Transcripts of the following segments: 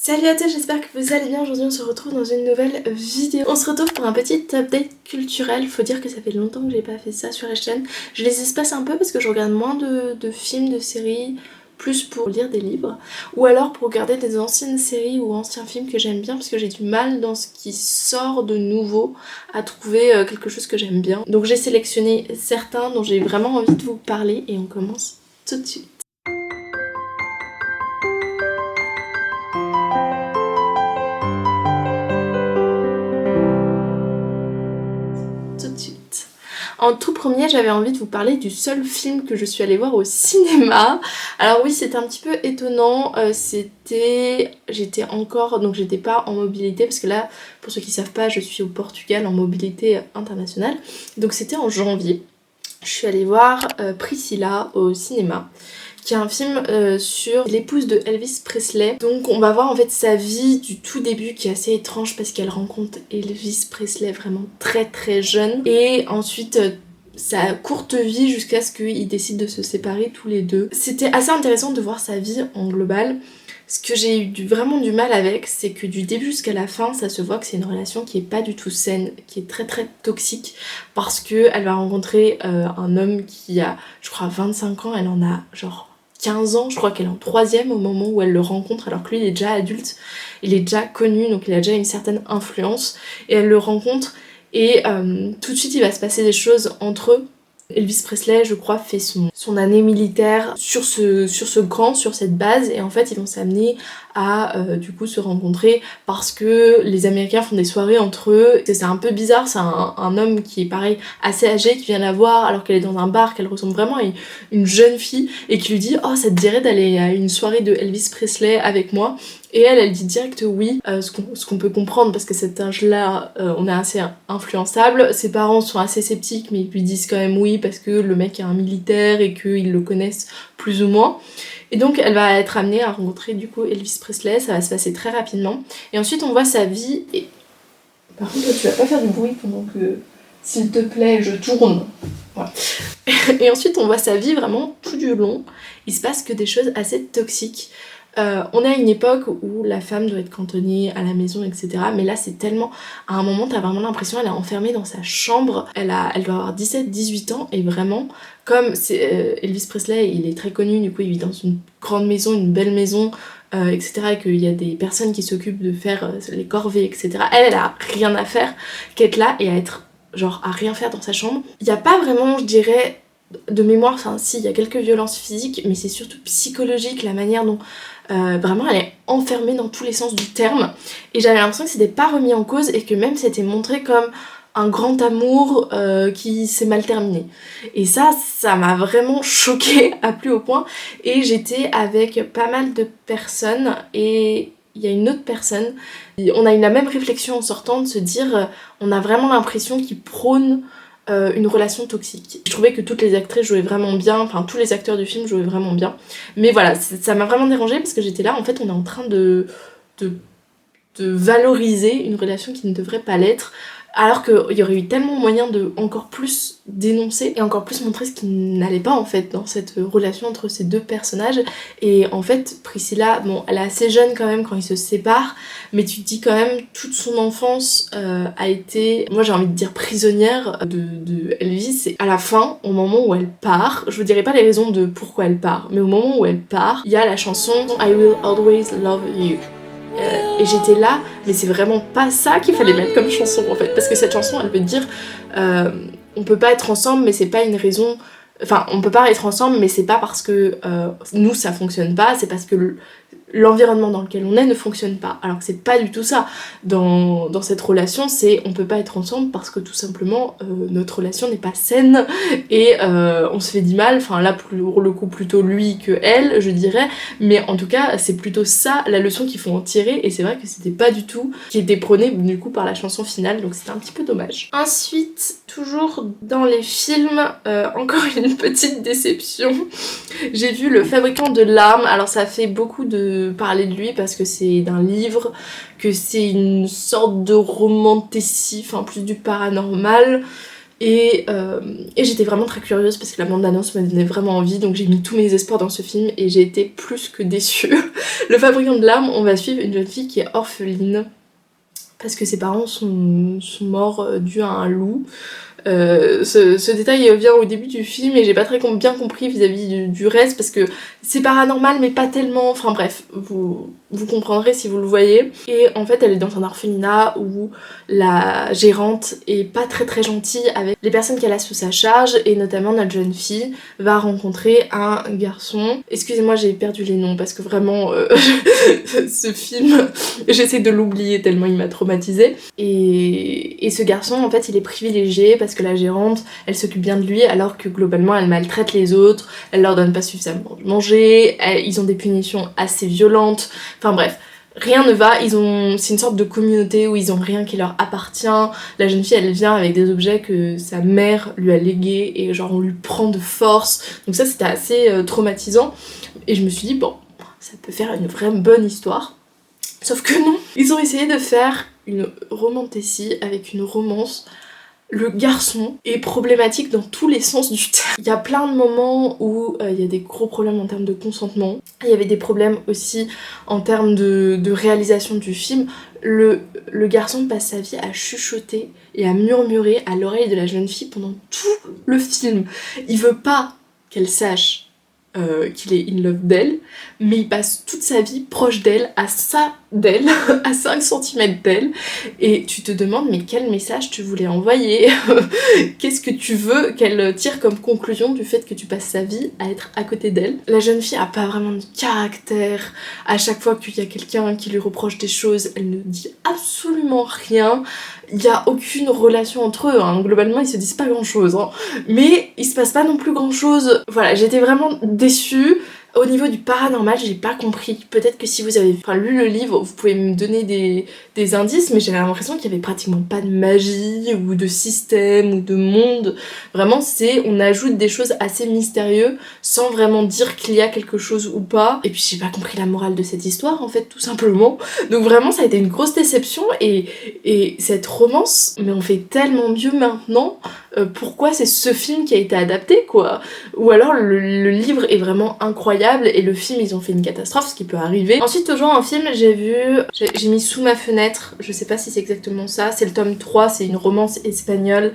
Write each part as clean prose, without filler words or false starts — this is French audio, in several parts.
Salut à tous, j'espère que vous allez bien. Aujourd'hui on se retrouve dans une nouvelle vidéo. On se retrouve pour un petit update culturel. Faut dire que ça fait longtemps que j'ai pas fait ça sur la chaîne. Je les espace un peu parce que je regarde moins de films, de séries, plus pour lire des livres. Ou alors pour regarder des anciennes séries ou anciens films que j'aime bien parce que j'ai du mal dans ce qui sort de nouveau à trouver quelque chose que j'aime bien. Donc j'ai sélectionné certains dont j'ai vraiment envie de vous parler et on commence tout de suite. En tout premier, j'avais envie de vous parler du seul film que je suis allée voir au cinéma. Alors oui, c'était un petit peu étonnant, j'étais encore, donc j'étais pas en mobilité, parce que là, pour ceux qui savent pas, je suis au Portugal en mobilité internationale. Donc c'était en janvier. Je suis allée voir Priscilla au cinéma, qui est un film sur l'épouse de Elvis Presley. Donc on va voir en fait sa vie du tout début qui est assez étrange parce qu'elle rencontre Elvis Presley vraiment très très jeune. Et ensuite sa courte vie jusqu'à ce qu'ils décident de se séparer tous les deux. C'était assez intéressant de voir sa vie en global. Ce que j'ai eu vraiment du mal avec, c'est que du début jusqu'à la fin, ça se voit que c'est une relation qui est pas du tout saine, qui est très très toxique, parce que elle va rencontrer un homme qui a, je crois, 25 ans, elle en a genre 15 ans, je crois qu'elle est en 3e au moment où elle le rencontre, alors que lui il est déjà adulte, il est déjà connu, donc il a déjà une certaine influence, et elle le rencontre, et tout de suite il va se passer des choses entre eux. Elvis Presley, je crois, fait son année militaire sur cette base, et en fait ils vont s'amener à du coup se rencontrer parce que les Américains font des soirées entre eux. C'est un peu bizarre, c'est un homme qui est pareil assez âgé qui vient la voir alors qu'elle est dans un bar, qu'elle ressemble vraiment à une jeune fille, et qui lui dit « Oh, ça te dirait d'aller à une soirée de Elvis Presley avec moi ?» Et elle dit direct oui, ce qu'on peut comprendre parce que cet âge-là, on est assez influençable. Ses parents sont assez sceptiques, mais ils lui disent quand même oui parce que le mec est un militaire et qu'ils le connaissent plus ou moins. Et donc elle va être amenée à rencontrer du coup Elvis Presley, ça va se passer très rapidement. Et ensuite on voit sa vie et... Par contre toi, tu vas pas faire du bruit pendant que, s'il te plaît, je tourne. Voilà. Et ensuite on voit sa vie vraiment tout du long. Il se passe que des choses assez toxiques. On est à une époque où la femme doit être cantonnée à la maison, etc. Mais là, c'est tellement... À un moment, t'as vraiment l'impression qu'elle est enfermée dans sa chambre. Elle doit avoir 17-18 ans. Et vraiment, comme Elvis Presley, il est très connu, du coup, il vit dans une grande maison, une belle maison, etc. Et qu'il y a des personnes qui s'occupent de faire les corvées, etc. Elle a rien à faire qu'être là et à être, genre, à rien faire dans sa chambre. Il n'y a pas vraiment, je dirais... de mémoire, enfin si, il y a quelques violences physiques, mais c'est surtout psychologique, la manière dont vraiment elle est enfermée dans tous les sens du terme, et j'avais l'impression que c'était pas remis en cause et que même c'était montré comme un grand amour qui s'est mal terminé. Et ça m'a vraiment choquée à plus haut point, et j'étais avec pas mal de personnes, et il y a une autre personne, on a eu la même réflexion en sortant, de se dire on a vraiment l'impression qu'ils prônent une relation toxique. Je trouvais que toutes les actrices jouaient vraiment bien, enfin tous les acteurs du film jouaient vraiment bien, mais voilà, ça m'a vraiment dérangée parce que j'étais là, en fait on est en train de valoriser une relation qui ne devrait pas l'être, alors qu'il y aurait eu tellement moyen de encore plus dénoncer et encore plus montrer ce qui n'allait pas en fait dans cette relation entre ces deux personnages. Et en fait Priscilla, bon, elle est assez jeune quand même quand ils se séparent, mais tu te dis quand même toute son enfance a été, moi j'ai envie de dire, prisonnière de Elvis. Et à la fin, au moment où elle part, je vous dirai pas les raisons de pourquoi elle part, mais au moment où elle part, il y a la chanson I Will Always Love You. Et j'étais là, mais c'est vraiment pas ça qu'il fallait mettre comme chanson en fait, parce que cette chanson elle veut dire on peut pas être ensemble, mais c'est pas une raison, enfin on peut pas être ensemble, mais c'est pas parce que nous ça fonctionne pas, c'est parce que l'environnement dans lequel on est ne fonctionne pas. Alors que c'est pas du tout ça. Dans cette relation, c'est on peut pas être ensemble parce que tout simplement notre relation n'est pas saine et on se fait du mal. Enfin là pour le coup plutôt lui que elle, je dirais. Mais en tout cas c'est plutôt ça la leçon qu'il faut en tirer, et c'est vrai que c'était pas du tout qui était prôné du coup par la chanson finale, donc c'était un petit peu dommage. Ensuite, toujours dans les films, encore une petite déception. J'ai vu Le Fabricant de larmes. Alors ça fait beaucoup de parler de lui parce que c'est d'un livre, que c'est une sorte de romanticisme, enfin plus du paranormal. et j'étais vraiment très curieuse parce que la bande-annonce me donnait vraiment envie, donc j'ai mis tous mes espoirs dans ce film et j'ai été plus que déçue. Le fabricant de larmes, on va suivre une jeune fille qui est orpheline parce que ses parents sont morts dû à un loup. Ce détail vient au début du film et j'ai pas très bien compris vis-à-vis du reste parce que c'est paranormal mais pas tellement, enfin bref, vous comprendrez si vous le voyez. Et en fait elle est dans un orphelinat où la gérante est pas très gentille avec les personnes qu'elle a sous sa charge et notamment notre jeune fille va rencontrer un garçon. Excusez-moi, j'ai perdu les noms parce que vraiment ce film j'essaie de l'oublier tellement il m'a traumatisée. Et ce garçon en fait il est privilégié parce que la gérante elle s'occupe bien de lui alors que globalement elle maltraite les autres, elle leur donne pas suffisamment de manger, ils ont des punitions assez violentes, enfin bref. Rien ne va, c'est une sorte de communauté où ils ont rien qui leur appartient. La jeune fille elle vient avec des objets que sa mère lui a légués et genre on lui prend de force. Donc ça c'était assez traumatisant et je me suis dit bon, ça peut faire une vraie bonne histoire. Sauf que non, ils ont essayé de faire une romantécie avec une romance. Le garçon est problématique dans tous les sens du terme. Il y a plein de moments où il y a des gros problèmes en termes de consentement. Il y avait des problèmes aussi en termes de réalisation du film. Le garçon passe sa vie à chuchoter et à murmurer à l'oreille de la jeune fille pendant tout le film. Il veut pas qu'elle sache qu'il est in love d'elle, mais il passe toute sa vie proche d'elle, à 5 cm d'elle, et tu te demandes mais quel message tu voulais envoyer. Qu'est-ce que tu veux qu'elle tire comme conclusion du fait que tu passes sa vie à être à côté d'elle. La jeune fille a pas vraiment de caractère, à chaque fois qu'il y a quelqu'un qui lui reproche des choses, elle ne dit absolument rien. Il n'y a aucune relation entre eux, hein. Globalement ils se disent pas grand chose, hein. Mais il se passe pas non plus grand chose. Voilà, j'étais vraiment déçue. Au niveau du paranormal, j'ai pas compris. Peut-être que si vous avez lu le livre, vous pouvez me donner des indices, mais j'avais l'impression qu'il y avait pratiquement pas de magie, ou de système, ou de monde. Vraiment, on ajoute des choses assez mystérieuses, sans vraiment dire qu'il y a quelque chose ou pas. Et puis j'ai pas compris la morale de cette histoire, en fait, tout simplement. Donc vraiment, ça a été une grosse déception, et cette romance, mais on fait tellement mieux maintenant. Pourquoi c'est ce film qui a été adapté, quoi? Ou alors le livre est vraiment incroyable et le film ils ont fait une catastrophe, ce qui peut arriver. Ensuite toujours un film j'ai mis Sous ma fenêtre, je sais pas si c'est exactement ça, c'est le tome 3, c'est une romance espagnole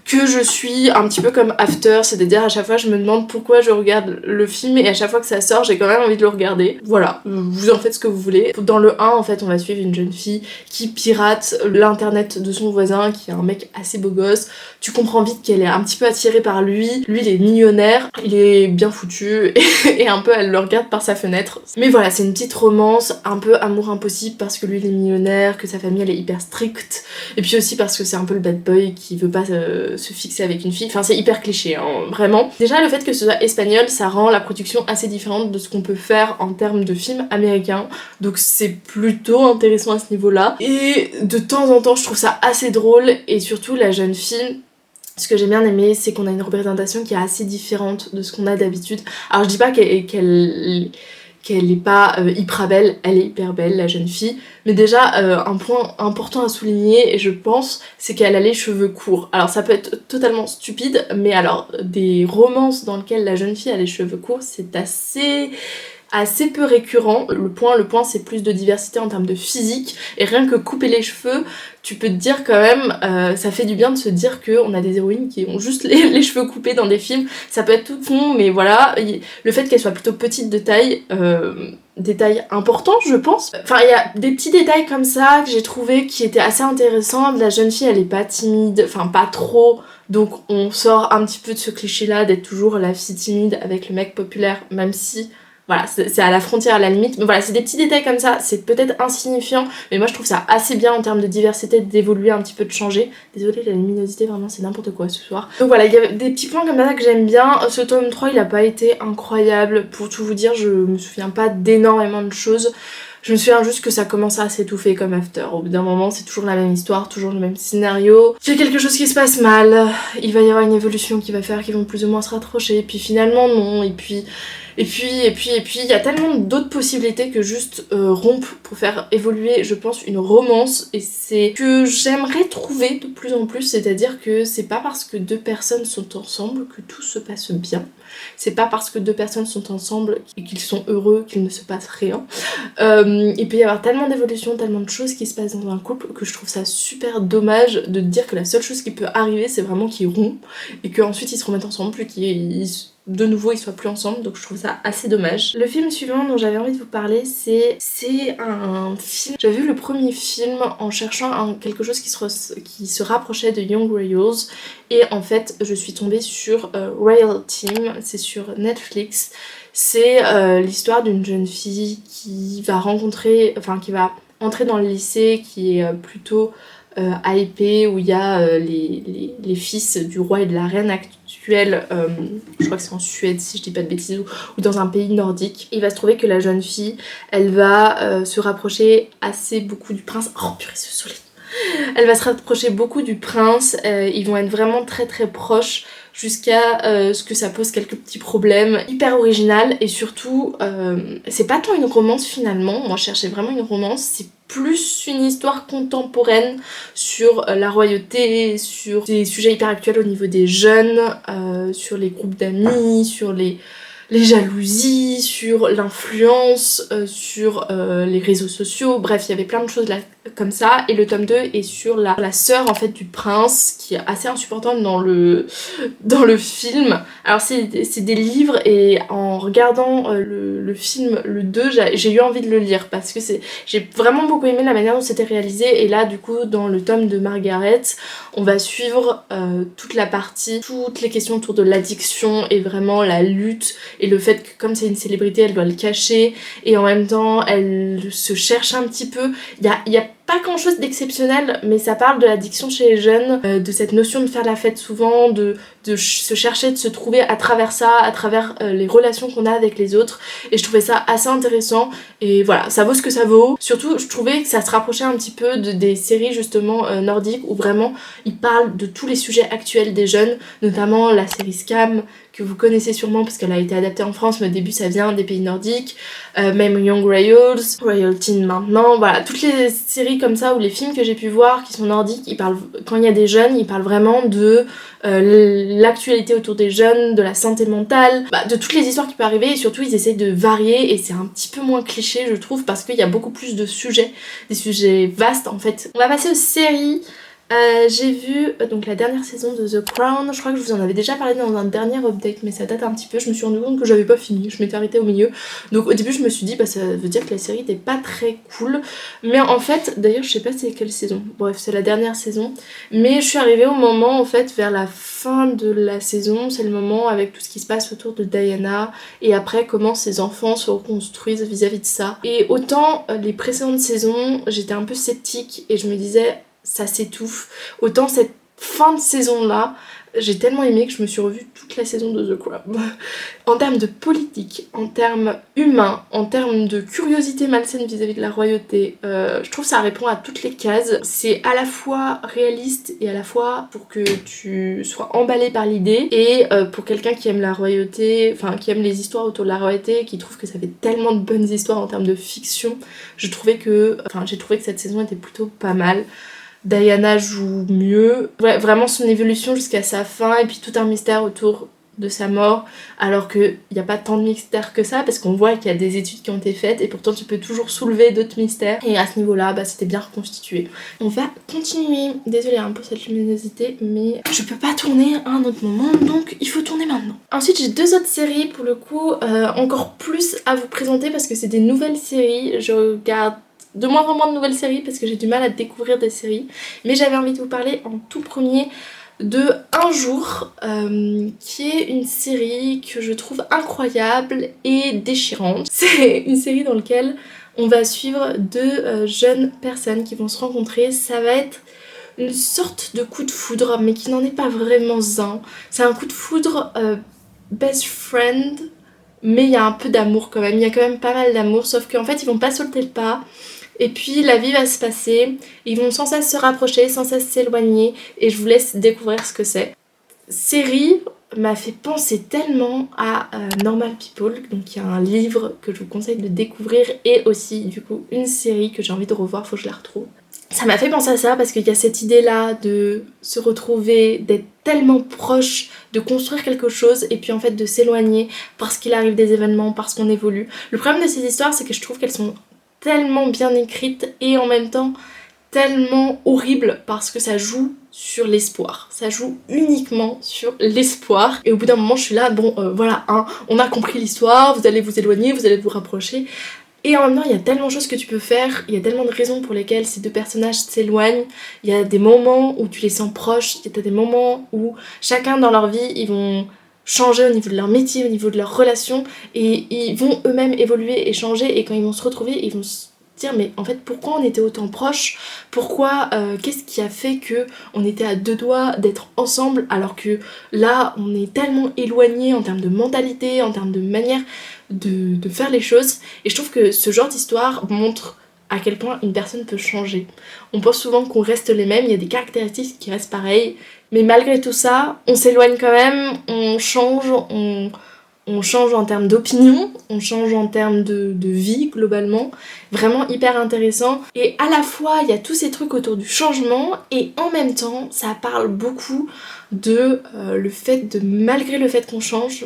que je suis un petit peu comme After, c'est-à-dire à chaque fois je me demande pourquoi je regarde le film et à chaque fois que ça sort j'ai quand même envie de le regarder. Voilà, vous en faites ce que vous voulez. Dans le 1 en fait on va suivre une jeune fille qui pirate l'internet de son voisin qui est un mec assez beau gosse. Tu comprends vite qu'elle est un petit peu attirée par lui il est millionnaire, il est bien foutu et un peu elle le regarde par sa fenêtre. Mais voilà, c'est une petite romance, un peu amour impossible parce que lui il est millionnaire, que sa famille elle est hyper stricte et puis aussi parce que c'est un peu le bad boy qui veut pas se fixer avec une fille, enfin c'est hyper cliché hein, vraiment. Déjà le fait que ce soit espagnol ça rend la production assez différente de ce qu'on peut faire en termes de films américains, donc c'est plutôt intéressant à ce niveau là et de temps en temps je trouve ça assez drôle et surtout la jeune fille. Ce que j'ai bien aimé, c'est qu'on a une représentation qui est assez différente de ce qu'on a d'habitude. Alors je dis pas qu'elle est pas hyper belle, elle est hyper belle la jeune fille, mais déjà un point important à souligner et je pense c'est qu'elle a les cheveux courts. Alors ça peut être totalement stupide, mais alors des romances dans lesquelles la jeune fille a les cheveux courts c'est assez peu récurrent. Le point c'est plus de diversité en termes de physique et rien que couper les cheveux tu peux te dire quand même ça fait du bien de se dire qu'on a des héroïnes qui ont juste les cheveux coupés dans des films, ça peut être tout con mais voilà, le fait qu'elle soit plutôt petite de taille détail important je pense. Enfin il y a des petits détails comme ça que j'ai trouvé qui étaient assez intéressants. La jeune fille elle est pas timide, enfin pas trop, donc on sort un petit peu de ce cliché là d'être toujours la fille timide avec le mec populaire, même si voilà, c'est à la frontière à la limite, mais voilà, c'est des petits détails comme ça, c'est peut-être insignifiant, mais moi je trouve ça assez bien en termes de diversité, d'évoluer un petit peu, de changer. Désolée, la luminosité, vraiment c'est n'importe quoi ce soir. Donc voilà, il y a des petits points comme ça que j'aime bien. Ce tome 3 il a pas été incroyable, pour tout vous dire, je me souviens pas d'énormément de choses. Je me souviens juste que ça commence à s'étouffer comme After. Au bout d'un moment, c'est toujours la même histoire, toujours le même scénario. Il y a quelque chose qui se passe mal, il va y avoir une évolution qui va faire qu'ils vont plus ou moins se rapprocher, puis finalement non, et puis puis, il y a tellement d'autres possibilités que juste rompre pour faire évoluer, je pense, une romance. Et c'est que j'aimerais trouver de plus en plus, c'est-à-dire que c'est pas parce que deux personnes sont ensemble que tout se passe bien. C'est pas parce que deux personnes sont ensemble et qu'ils sont heureux qu'il ne se passe rien. Il peut y avoir tellement d'évolutions, tellement de choses qui se passent dans un couple que je trouve ça super dommage de dire que la seule chose qui peut arriver c'est vraiment qu'ils rompent et qu'ensuite ils se remettent ensemble puis qu'ils de nouveau ils soient plus ensemble, donc je trouve ça assez dommage. Le film suivant dont j'avais envie de vous parler c'est un film. J'avais vu le premier film en cherchant quelque chose qui se rapprochait de Young Royals et en fait je suis tombée sur Royal Team, c'est sur Netflix. C'est l'histoire d'une jeune fille qui va qui va entrer dans le lycée qui est plutôt hypé, où il y a les fils du roi et de la reine actuelle, je crois que c'est en Suède si je dis pas de bêtises, ou dans un pays nordique. Il va se trouver que la jeune fille, elle va se rapprocher assez beaucoup du prince. Oh purée, ce soleil! Elle va se rapprocher beaucoup du prince, ils vont être vraiment très très proches jusqu'à ce que ça pose quelques petits problèmes. Hyper original et surtout c'est pas tant une romance finalement, moi je cherchais vraiment une romance, c'est plus une histoire contemporaine sur la royauté, sur des sujets hyper actuels au niveau des jeunes, sur les groupes d'amis, sur les jalousies, sur l'influence, sur les réseaux sociaux, bref il y avait plein de choses là comme ça. Et le tome 2 est sur la sœur en fait du prince qui est assez insupportable dans le film. Alors c'est des livres et en regardant le film, le 2, j'ai eu envie de le lire parce que j'ai vraiment beaucoup aimé la manière dont c'était réalisé. Et là du coup dans le tome de Margaret on va suivre toute les questions autour de l'addiction et vraiment la lutte et le fait que comme c'est une célébrité elle doit le cacher et en même temps elle se cherche un petit peu. Il y a pas grand chose d'exceptionnel mais ça parle de l'addiction chez les jeunes, de cette notion de faire la fête souvent, de se chercher, de se trouver à travers ça, à travers les relations qu'on a avec les autres, et je trouvais ça assez intéressant et voilà, ça vaut ce que ça vaut. Surtout je trouvais que ça se rapprochait un petit peu des séries justement nordiques où vraiment ils parlent de tous les sujets actuels des jeunes, notamment la série Scam que vous connaissez sûrement parce qu'elle a été adaptée en France mais au début ça vient des pays nordiques, même Young Royals, Royal Teen maintenant, voilà, toutes les séries comme ça ou les films que j'ai pu voir qui sont nordiques, ils parlent, quand il y a des jeunes, ils parlent vraiment de l'actualité autour des jeunes, de la santé mentale, de toutes les histoires qui peuvent arriver et surtout ils essayent de varier et c'est un petit peu moins cliché je trouve parce qu'il y a beaucoup plus de sujets, des sujets vastes en fait. On va passer aux séries. J'ai vu donc la dernière saison de The Crown, je crois que je vous en avais déjà parlé dans un dernier update mais ça date un petit peu, je me suis rendu compte que j'avais pas fini, je m'étais arrêtée au milieu, donc au début je me suis dit ça veut dire que la série était pas très cool, mais en fait, d'ailleurs je sais pas c'est quelle saison, bref c'est la dernière saison, mais je suis arrivée au moment en fait vers la fin de la saison, c'est le moment avec tout ce qui se passe autour de Diana et après comment ses enfants se reconstruisent vis-à-vis de ça, et autant les précédentes saisons j'étais un peu sceptique et je me disais ça s'étouffe, autant cette fin de saison là j'ai tellement aimé que je me suis revue toute la saison de The Crown. En termes de politique, en termes humains, en termes de curiosité malsaine vis-à-vis de la royauté, je trouve que ça répond à toutes les cases. C'est à la fois réaliste et à la fois pour que tu sois emballé par l'idée, et pour quelqu'un qui aime la royauté, enfin qui aime les histoires autour de la royauté, qui trouve que ça fait tellement de bonnes histoires en termes de fiction, j'ai trouvé que cette saison était plutôt pas mal. Diana joue mieux, ouais, vraiment son évolution jusqu'à sa fin et puis tout un mystère autour de sa mort, alors qu'il n'y a pas tant de mystères que ça parce qu'on voit qu'il y a des études qui ont été faites et pourtant tu peux toujours soulever d'autres mystères et à ce niveau là c'était bien reconstitué. On va continuer, désolée pour cette luminosité mais je peux pas tourner à un autre moment donc il faut tourner maintenant. Ensuite j'ai deux autres séries pour le coup encore plus à vous présenter parce que c'est des nouvelles séries, je regarde de moins en moins de nouvelles séries parce que j'ai du mal à découvrir des séries, mais j'avais envie de vous parler en tout premier de Un jour, qui est une série que je trouve incroyable et déchirante. C'est une série dans laquelle on va suivre deux jeunes personnes qui vont se rencontrer. Ça va être une sorte de coup de foudre mais qui n'en est pas vraiment un. C'est un coup de foudre best friend, mais il y a un peu d'amour quand même, il y a quand même pas mal d'amour, sauf qu'en fait ils vont pas sauter le pas. Et puis la vie va se passer, ils vont sans cesse se rapprocher, sans cesse s'éloigner, et je vous laisse découvrir ce que c'est. Série m'a fait penser tellement à Normal People, donc il y a un livre que je vous conseille de découvrir et aussi du coup une série que j'ai envie de revoir, faut que je la retrouve. Ça m'a fait penser à ça parce qu'il y a cette idée là de se retrouver, d'être tellement proche, de construire quelque chose et puis en fait de s'éloigner parce qu'il arrive des événements, parce qu'on évolue. Le problème de ces histoires c'est que je trouve qu'elles sont tellement bien écrites et en même temps tellement horribles parce que ça joue sur l'espoir. Ça joue uniquement sur l'espoir. Et au bout d'un moment je suis là, bon voilà, hein, on a compris l'histoire, vous allez vous éloigner, vous allez vous rapprocher. Et en même temps, il y a tellement de choses que tu peux faire, il y a tellement de raisons pour lesquelles ces deux personnages s'éloignent. Il y a des moments où tu les sens proches, il y a des moments où chacun dans leur vie, ils vont changer au niveau de leur métier, au niveau de leurs relations, et ils vont eux-mêmes évoluer et changer, et quand ils vont se retrouver, ils vont se dire mais en fait pourquoi on était autant proches, pourquoi, qu'est-ce qui a fait que on était à deux doigts d'être ensemble alors que là on est tellement éloignés en termes de mentalité, en termes de manière de faire les choses. Et je trouve que ce genre d'histoire montre à quel point une personne peut changer. On pense souvent qu'on reste les mêmes, il y a des caractéristiques qui restent pareilles, mais malgré tout ça, on s'éloigne quand même, on change, on change en termes d'opinion, on change en termes de vie globalement, vraiment hyper intéressant. Et à la fois il y a tous ces trucs autour du changement et en même temps ça parle beaucoup de le fait de, malgré le fait qu'on change,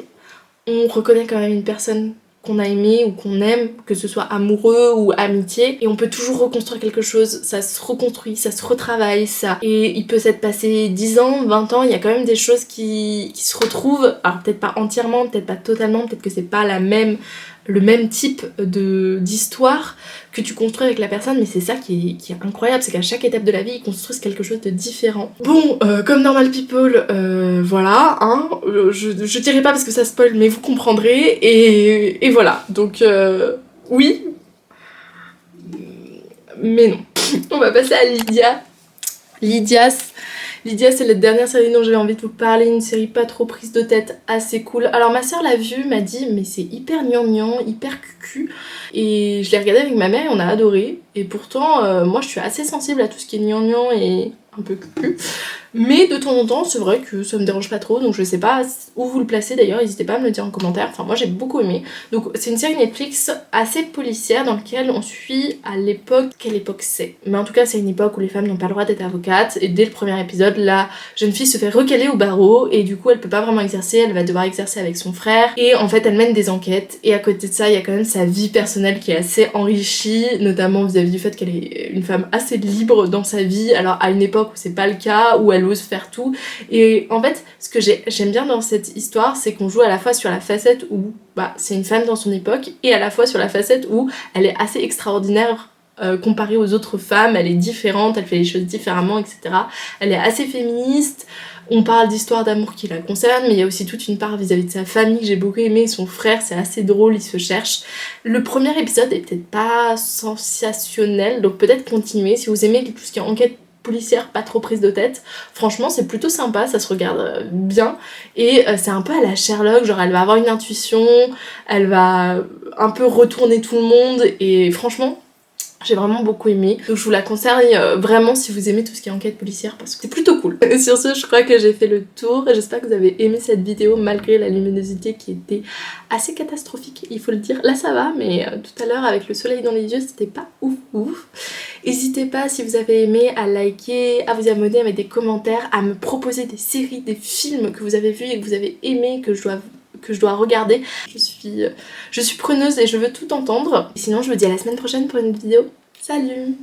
on reconnaît quand même une personne qu'on a aimée ou qu'on aime, que ce soit amoureux ou amitié, et on peut toujours reconstruire quelque chose, ça se reconstruit, ça se retravaille, ça. Et il peut s'être passé 10 ans, 20 ans, il y a quand même des choses qui se retrouvent, alors peut-être pas entièrement, peut-être pas totalement, peut-être que c'est pas le même type d'histoire que tu construis avec la personne, mais c'est ça qui est incroyable, c'est qu'à chaque étape de la vie, ils construisent quelque chose de différent. Bon, comme Normal People, voilà, hein, je dirais pas parce que ça spoil, mais vous comprendrez, et voilà, donc oui, mais non. On va passer à Lydia. Lydia, c'est la dernière série dont j'avais envie de vous parler, une série pas trop prise de tête, assez cool. Alors ma soeur l'a vue, m'a dit mais c'est hyper gnangnan, hyper cucu. Et je l'ai regardée avec ma mère et on a adoré. Et pourtant, moi je suis assez sensible à tout ce qui est gnangnan et un peu cucu. Mais de temps en temps, c'est vrai que ça me dérange pas trop, donc je sais pas où vous le placez d'ailleurs, n'hésitez pas à me le dire en commentaire. Enfin, moi j'ai beaucoup aimé. Donc, c'est une série Netflix assez policière dans laquelle on suit à l'époque. Quelle époque c'est? Mais en tout cas, c'est une époque où les femmes n'ont pas le droit d'être avocates. Et dès le premier épisode, la jeune fille se fait recaler au barreau et du coup, elle peut pas vraiment exercer, elle va devoir exercer avec son frère. Et en fait, elle mène des enquêtes. Et à côté de ça, il y a quand même sa vie personnelle qui est assez enrichie, notamment vis-à-vis du fait qu'elle est une femme assez libre dans sa vie. Alors, à une époque où c'est pas le cas, où elle ose faire tout. Et en fait, ce que j'aime bien dans cette histoire, c'est qu'on joue à la fois sur la facette où c'est une femme dans son époque et à la fois sur la facette où elle est assez extraordinaire comparée aux autres femmes, elle est différente, elle fait les choses différemment, etc. Elle est assez féministe. On parle d'histoires d'amour qui la concernent, mais il y a aussi toute une part vis-à-vis de sa famille que j'ai beaucoup aimé. Son frère, c'est assez drôle, il se cherche. Le premier épisode est peut-être pas sensationnel, donc peut-être continuer. Si vous aimez tout ce qui est enquête policière, pas trop prise de tête, franchement c'est plutôt sympa, ça se regarde bien. Et c'est un peu à la Sherlock, genre elle va avoir une intuition, elle va un peu retourner tout le monde, et franchement j'ai vraiment beaucoup aimé. Donc je vous la conseille vraiment si vous aimez tout ce qui est enquête policière parce que c'est plutôt cool. Et sur ce, je crois que j'ai fait le tour. J'espère que vous avez aimé cette vidéo malgré la luminosité qui était assez catastrophique, il faut le dire. Là ça va, mais tout à l'heure avec le soleil dans les yeux, c'était pas ouf. N'hésitez pas si vous avez aimé à liker, à vous abonner, à mettre des commentaires, à me proposer des séries, des films que vous avez vus et que vous avez aimé, que je dois regarder. Je suis preneuse et je veux tout entendre. Et sinon je vous dis à la semaine prochaine pour une vidéo. Salut!